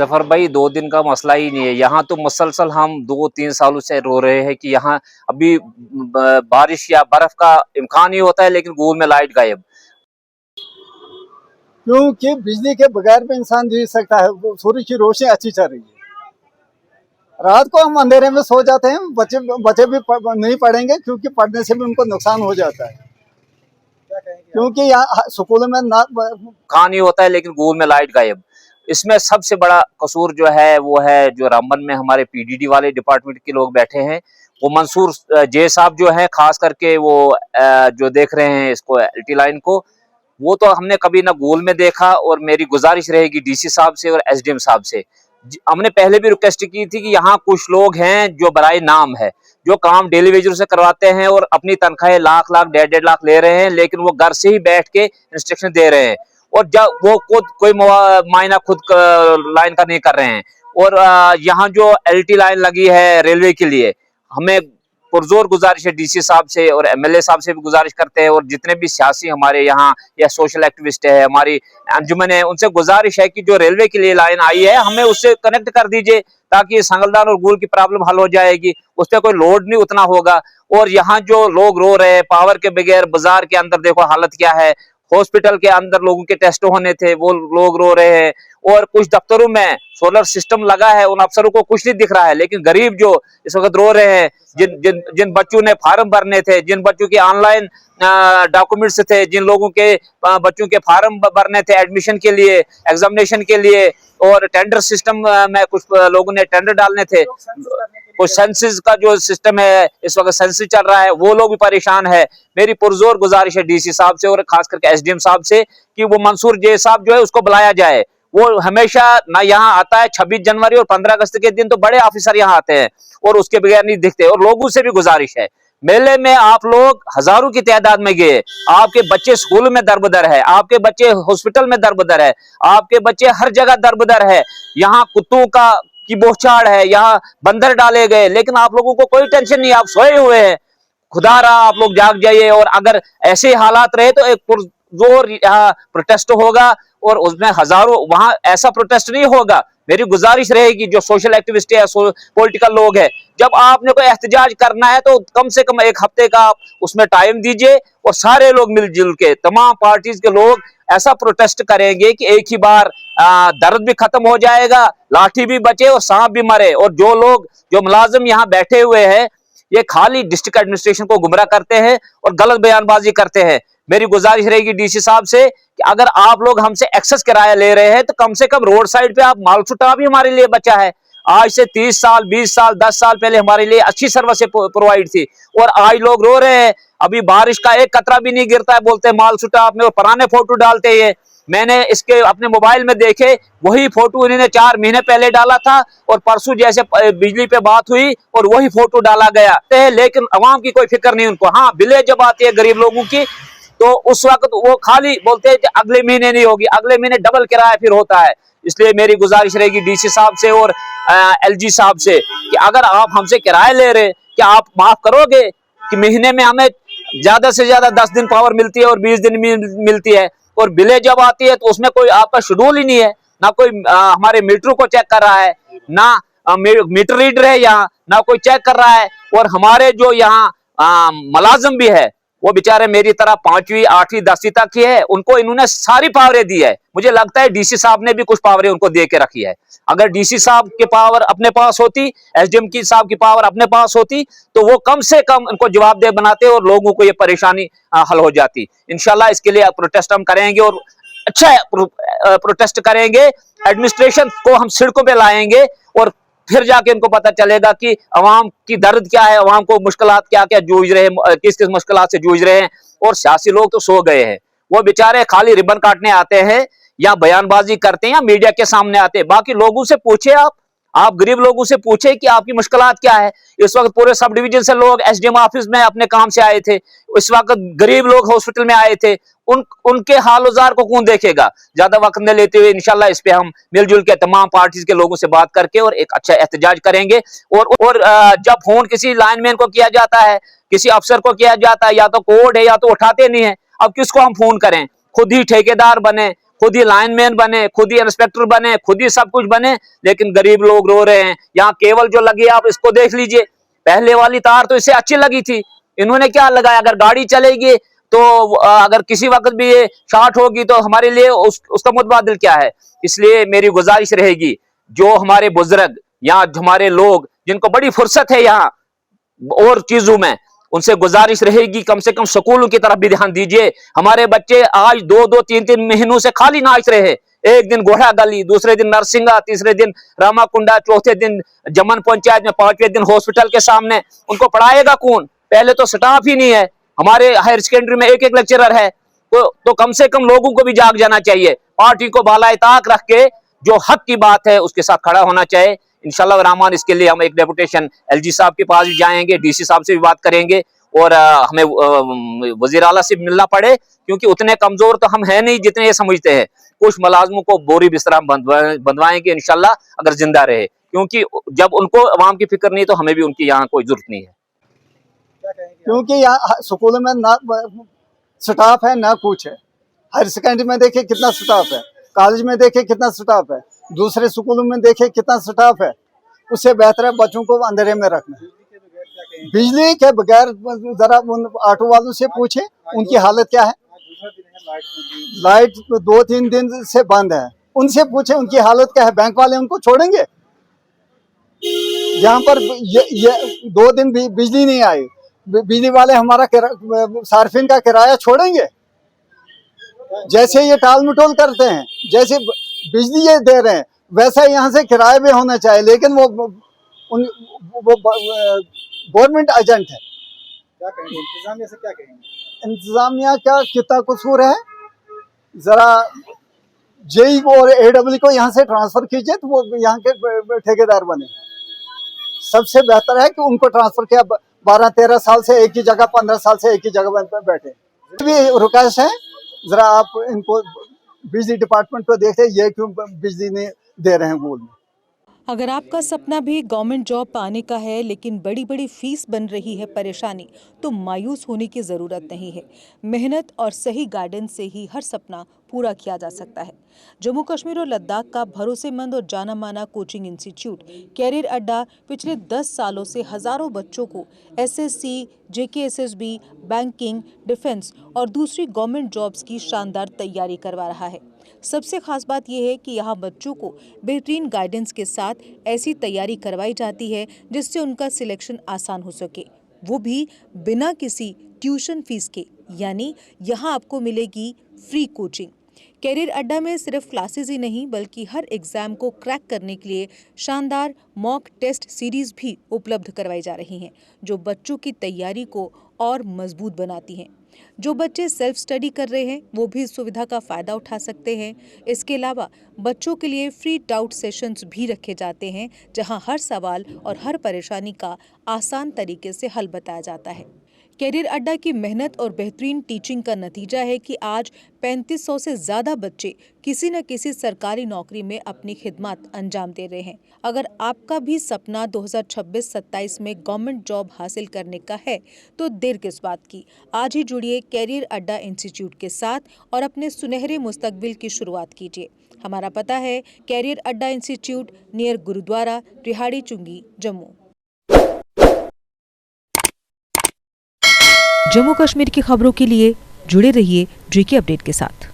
जफर भाई 2 दिन का मसला ही नहीं है। यहाँ तो मुसलसल हम 2-3 सालों से रो रहे हैं कि यहाँ अभी बारिश या बर्फ का इम्कान ही होता है, लेकिन गूल में लाइट गायब। क्योंकि बिजली के बगैर भी इंसान जी सकता है। सूरज की रोशनी अच्छी चल रही है। रात को हम अंधेरे में सो जाते हैं, बच्चे भी नहीं पढ़ेंगे क्योंकि पढ़ने से भी उनको नुकसान हो जाता है। क्योंकि यहाँ स्कूलों में ना खान ही होता है, लेकिन गूल में लाइट गायब। इसमें सबसे बड़ा कसूर जो है वो है जो रामबन में हमारे पीडीडी वाले डिपार्टमेंट के लोग बैठे हैं। वो मंसूर जे साहब जो है, खास करके वो जो देख रहे हैं इसको एलटी लाइन को, वो तो हमने कभी ना गूल में देखा। और मेरी गुजारिश रहेगी डीसी साहब से और एसडीएम साहब से, हमने पहले भी रिक्वेस्ट की थी कि यहाँ कुछ लोग हैं जो बराए नाम है, जो काम डेली वेजर से करवाते हैं और अपनी तनख्वाहें लाख लाख 1.5 लाख ले रहे हैं, लेकिन वो घर से ही बैठ के इंस्ट्रक्शन दे रहे हैं और जब वो खुद कोई मायना खुद लाइन का नहीं कर रहे हैं। और यहाँ जो एलटी लाइन लगी है रेलवे के लिए, हमें पुरजोर गुजारिश है डीसी साहब से और एमएलए साहब से भी गुजारिश करते हैं, और जितने भी सियासी हमारे यहाँ या सोशल एक्टिविस्ट है, हमारी अंजुमन है, उनसे गुजारिश है कि जो रेलवे के लिए लाइन आई है हमें उससे कनेक्ट कर दीजिए, ताकि संगलदान और गूल की प्रॉब्लम हल हो जाएगी। उस पर कोई लोड नहीं उतना होगा। और यहाँ जो लोग रो रहे हैं पावर के बगैर, बाजार के अंदर देखो हालत क्या है, हॉस्पिटल के अंदर लोगों के टेस्ट होने थे, वो लोग रो रहे हैं। और कुछ दफ्तरों में सोलर सिस्टम लगा है, उन अफसरों को कुछ नहीं दिख रहा है, लेकिन गरीब जो इस वक्त रो रहे हैं, जिन बच्चों ने फार्म भरने थे, जिन बच्चों के ऑनलाइन डॉक्यूमेंट्स थे, जिन लोगों के बच्चों के फार्म भरने थे एडमिशन के लिए, एग्जामिनेशन के लिए, और टेंडर सिस्टम में कुछ लोगों ने टेंडर डालने थे, कुछ सेंसिस का जो सिस्टम है इस वक्त सेंसिस चल रहा है, वो लोग भी परेशान है। मेरी पुरजोर गुजारिश है डीसी साहब से और खास करके एसडीएम साहब से कि वो मंसूर जे साहब जो है उसको बुलाया जाए। वो हमेशा ना यहाँ आता है, 26 जनवरी और 15 अगस्त के दिन तो बड़े ऑफिसर यहाँ आते हैं और उसके बगैर नहीं दिखते। और लोगों से भी गुजारिश है, मेले में आप लोग हजारों की तादाद में गए, आपके बच्चे स्कूल में दरबदर है, आपके बच्चे हॉस्पिटल में दरबदर है, आपके बच्चे हर जगह दरबदर है। यहाँ कुत्तों की बौछार है, यहाँ बंदर डाले गए, लेकिन आप लोगों को कोई टेंशन नहीं, आप सोए हुए हैं। खुदा रहा आप लोग जाग जाइए, और अगर ऐसे हालात रहे तो एक पुरजोर यहाँ प्रोटेस्ट होगा और उसमें हजारों, वहां ऐसा प्रोटेस्ट नहीं होगा। मेरी गुजारिश रहेगी जो सोशल एक्टिविस्ट है, पॉलिटिकल लोग है, जब आपने कोई एहतजाज करना है तो कम से कम 1 हफ्ते का आप उसमें टाइम दीजिए और सारे लोग मिलजुल के, तमाम पार्टीज के लोग ऐसा प्रोटेस्ट करेंगे कि एक ही बार दर्द भी खत्म हो जाएगा, लाठी भी बचे और सांप भी मरे। और जो मुलाजिम यहाँ बैठे हुए हैं, ये खाली डिस्ट्रिक्ट एडमिनिस्ट्रेशन को गुमराह करते हैं और गलत बयानबाजी करते हैं। मेरी गुजारिश रहेगी डीसी साहब से कि अगर आप लोग हमसे एक्सेस किराया ले रहे हैं तो कम से कम रोड साइड पे आप मालछुटा भी हमारे लिए बचा है। आज से 30 साल 20 साल 10 साल पहले हमारे लिए अच्छी सर्विस प्रोवाइड थी, और आज लोग रो रहे हैं, अभी बारिश का एक कतरा भी नहीं गिरता है, बोलते हैं मालछुटा में, और पुराने फोटो डालते हैं। मैंने इसके अपने मोबाइल में देखे, वही फोटो इन्होंने 4 महीने पहले डाला था और परसों जैसे बिजली पे बात हुई और वही फोटो डाला गया, लेकिन अवाम की कोई फिक्र नहीं उनको। हाँ, बिलें जब आती है गरीब लोगों की तो उस वक्त वो खाली बोलते हैं कि अगले महीने नहीं होगी, अगले महीने डबल किराया फिर होता है। इसलिए मेरी गुजारिश रहेगी डीसी साहब से और एलजी साहब से कि अगर आप हमसे किराया ले रहे, क्या आप माफ करोगे कि महीने में हमें ज्यादा से ज्यादा 10 दिन पावर मिलती है और 20 दिन मिलती है, और बिलें जब आती है तो उसमें कोई आपका शेड्यूल ही नहीं है, ना कोई हमारे मीटर को चेक कर रहा है, ना मीटर रीडर है यहाँ, ना कोई चेक कर रहा है। और हमारे जो यहाँ मुलाजिम भी है, वो बेचारे मेरी तरह 5वीं 8वीं 10वीं तक की है, उनको इन्होंने सारी पावरें दी है। मुझे लगता है डीसी साहब ने भी कुछ पावरें उनको दे के रखी है। अगर डीसी साहब की पावर अपने पास होती, एसडीएम की साहब की पावर अपने पास होती, तो वो कम से कम उनको जवाबदेह बनाते और लोगों को ये परेशानी हल हो जाती। इंशाल्लाह इसके लिए प्रोटेस्ट हम करेंगे और अच्छा प्रोटेस्ट करेंगे, एडमिनिस्ट्रेशन को हम सड़कों पे लाएंगे और फिर जाके इनको पता चलेगा कि अवाम की दर्द क्या है, अवाम को मुश्किलात क्या क्या जूझ रहे हैं, किस किस मुश्किलात से जूझ रहे हैं। और सियासी लोग तो सो गए हैं, वो बेचारे खाली रिबन काटने आते हैं या बयानबाजी करते हैं या मीडिया के सामने आते हैं। बाकी लोगों से पूछे, आप गरीब लोगों से पूछे कि आपकी मुश्किलात क्या है। इस वक्त पूरे सब डिवीजन से लोग एसडीएम ऑफिस में अपने काम से आए थे, इस वक्त गरीब लोग हॉस्पिटल में आए थे, उनके हाल औजार को कौन देखेगा। ज्यादा वक्त न लेते हुए इंशाल्लाह इस पे हम मिलजुल के तमाम पार्टीज के लोगों से बात करके और एक अच्छा एहतजाज करेंगे। और जब फोन किसी लाइनमैन को किया जाता है, किसी अफसर को किया जाता है, या तो कोड है या तो उठाते नहीं है, अब किसको हम फोन करें, खुद ही ठेकेदार बने, खुद ही लाइनमैन बने, खुद ही इंस्पेक्टर बने, खुद ही सब कुछ बने, लेकिन गरीब लोग रो रहे हैं। यहाँ केबल जो लगी है आप इसको देख लीजिए, पहले वाली तार तो इससे अच्छी लगी थी, इन्होंने क्या लगाया? अगर गाड़ी चलेगी तो अगर किसी वक्त भी ये शॉर्ट होगी तो हमारे लिए उसका मुतबादिल क्या है? इसलिए मेरी गुजारिश रहेगी, जो हमारे बुजुर्ग यहाँ हमारे लोग जिनको बड़ी फुर्सत है यहाँ और चीजों में, उनसे गुजारिश रहेगी कम से कम स्कूलों की तरफ भी ध्यान दीजिए। हमारे बच्चे आज 2-2, 3-3 महीनों से खाली नाच रहे हैं। एक दिन घोड़ा गली, दूसरे दिन नरसिंगा, तीसरे दिन रामाकुंडा, चौथे दिन जमन पंचायत में, 5वें दिन हॉस्पिटल के सामने। उनको पढ़ाएगा कौन? पहले तो स्टाफ ही नहीं है। हमारे हायर सेकेंडरी में एक लेक्चरर है। तो कम से कम लोगों को भी जाग जाना चाहिए, पार्टी को बालाए ताक रख के जो हक की बात है उसके साथ खड़ा होना चाहिए। इंशाल्लाह रहमान इसके लिए हम एक डेपुटेशन एलजी साहब के पास भी जाएंगे, डीसी साहब से भी बात करेंगे और हमें वजीर आला से मिलना पड़े, क्योंकि उतने कमजोर तो हम हैं नहीं जितने ये समझते हैं। कुछ मुलाजमों को बोरी बिस्तरा बंधवाएंगे इंशाल्लाह अगर जिंदा रहे, क्योंकि जब उनको अवाम की फिक्र नहीं तो हमें भी उनकी यहाँ कोई जरूरत नहीं है। क्योंकि यहाँ स्कूलों में ना स्टाफ है ना कुछ है। हायर सेकेंडरी में देखे कितना स्टाफ है, कॉलेज में देखे कितना स्टाफ है, दूसरे स्कूलों में देखे कितना स्टाफ है। उससे बेहतर है बच्चों को अंधेरे में रखना। बिजली के बगैर जरा उन ऑटो वालों से पूछे उनकी हालत क्या है। लाइट 2-3 दिन से बंद है, उनसे पूछे उनकी हालत क्या है। बैंक वाले उनको छोड़ेंगे? यहाँ पर ये 2 दिन भी बिजली नहीं आई, बिजली वाले हमारा सार्फिन का किराया छोड़ेंगे? जैसे ये टाल मटोल करते हैं, जैसे बिजली ये दे रहे हैं वैसा यहाँ से किराया भी होना चाहिए, लेकिन वो गवर्नमेंट एजेंट है। क्या कहेंगे इंतजामिया से? क्या कहेंगे इंतजामिया क्या कितना कसूर है? जरा जेई और एडब्ल्यू को यहाँ से ट्रांसफर कीजिए तो वो यहाँ के ठेकेदार बने। सबसे बेहतर है कि उनको ट्रांसफर किया। 12-13 साल से एक ही जगह, 15 साल से एक ही जगह बैठे। भी रिक्वेस्ट है, जरा आप इनको बिजली डिपार्टमेंट को देखते ये क्यों बिजली नहीं दे रहे हैं गोल में। अगर आपका सपना भी गवर्नमेंट जॉब पाने का है लेकिन बड़ी बड़ी फीस बन रही है परेशानी, तो मायूस होने की ज़रूरत नहीं है। मेहनत और सही गाइडेंस से ही हर सपना पूरा किया जा सकता है। जम्मू कश्मीर और लद्दाख का भरोसेमंद और जाना माना कोचिंग इंस्टीट्यूट कैरियर अड्डा पिछले 10 सालों से हज़ारों बच्चों को एसएससी, जेकेएसएसबी, बैंकिंग, डिफेंस और दूसरी गवर्नमेंट जॉब्स की शानदार तैयारी करवा रहा है। सबसे खास बात यह है कि यहाँ बच्चों को बेहतरीन गाइडेंस के साथ ऐसी तैयारी करवाई जाती है जिससे उनका सिलेक्शन आसान हो सके, वो भी बिना किसी ट्यूशन फीस के। यानी यहाँ आपको मिलेगी फ्री कोचिंग। कैरियर अड्डा में सिर्फ क्लासेस ही नहीं बल्कि हर एग्जाम को क्रैक करने के लिए शानदार मॉक टेस्ट सीरीज भी उपलब्ध करवाई जा रही हैं, जो बच्चों की तैयारी को और मजबूत बनाती हैं। जो बच्चे सेल्फ स्टडी कर रहे हैं वो भी इस सुविधा का फ़ायदा उठा सकते हैं। इसके अलावा बच्चों के लिए फ्री डाउट सेशंस भी रखे जाते हैं, जहां हर सवाल और हर परेशानी का आसान तरीके से हल बताया जाता है। कैरियर अड्डा की मेहनत और बेहतरीन टीचिंग का नतीजा है कि आज 3500 से ज़्यादा बच्चे किसी न किसी सरकारी नौकरी में अपनी खिदमत अंजाम दे रहे हैं। अगर आपका भी सपना 2026-27 में गवर्नमेंट जॉब हासिल करने का है तो देर किस बात की। आज ही जुड़िए कैरियर अड्डा इंस्टीट्यूट के साथ और अपने सुनहरे मुस्तकबिल की शुरुआत कीजिए। हमारा पता है कैरियर अड्डा इंस्टीट्यूट, नियर गुरुद्वारा, रिहाड़ी चुंगी, जम्मू। जम्मू कश्मीर की खबरों के लिए जुड़े रहिए जेके अपडेट के साथ।